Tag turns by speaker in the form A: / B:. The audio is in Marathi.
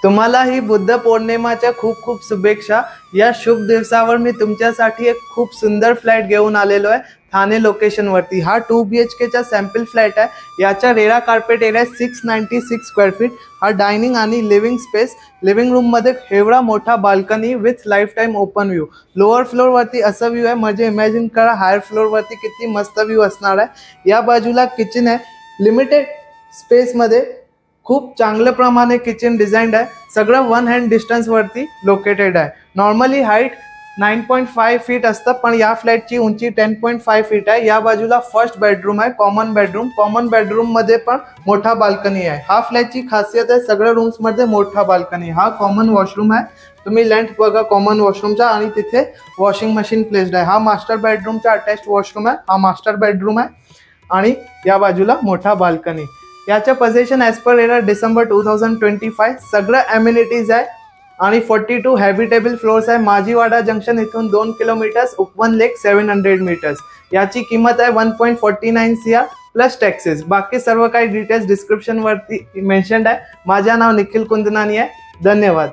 A: तुम्हालाही बुद्ध पौर्णिमाच्या खूप खूप शुभेच्छा। या शुभ दिवसावर मी तुमच्यासाठी एक खूप सुंदर फ्लॅट घेऊन आलेलो आहे ठाणे लोकेशन वरती। हा 2 BHK चा सॅम्पल फ्लॅट आहे। याचा RERA carpet area 696 square feet. हा डायनिंग आणि लिव्हिंग स्पेस। लिव्हिंग रूम मध्ये एवढा मोठा balcony with life time open view. Lower floor वरती असा व्ह्यू आहे, म्हणजे इमॅजिन करा हायर फ्लोर वरती किती मस्त व्ह्यू असणार आहे। या बाजूला किचन आहे। लिमिटेड स्पेस मध्ये खूप चांगल्या प्रमाणे किचन डिझाइन्ड आहे। सगळं 1 हँड डिस्टन्स वरती लोकेटेड आहे। नॉर्मली हाईट 9.5 फीट असतं, पण या फ्लॅटची उंची 10.5 फीट आहे। या बाजूला फर्स्ट बेडरूम आहे, कॉमन बेडरूम मध्ये पण मोठा बाल्कनी आहे। हा फ्लॅटची खासियत आहे, सगळ्या रूम्स मध्ये मोठा बाल्कनी। हा कॉमन वॉशरूम आहे, तुम्ही लेंथ बघा कॉमन वॉशरूमचा, आणि तिथे वॉशिंग मशीन प्लेस्ड आहे। हा मास्टर बेडरूमचा अटॅच्ड वॉशरूम आहे। हा मास्टर बेडरूम आहे आणि या बाजूला मोठा बाल्कनी। याच्या position as per RERA December 2025। सगळं ॲम्युनिटीज आहे आणि 42 हॅबिटेबल फ्लोर्स आहे। माझीवाडा जंक्शन इथून 2 किलोमीटर्स, उपवन लेक 700 मीटर्स। याची किंमत आहे 1.49 CR प्लस टॅक्सेस। बाकी सर्व काही डिटेल्स डिस्क्रिप्शन वरती मेन्शन्ड आहे। माझे नाव निखिल कुंदनानी आहे। धन्यवाद।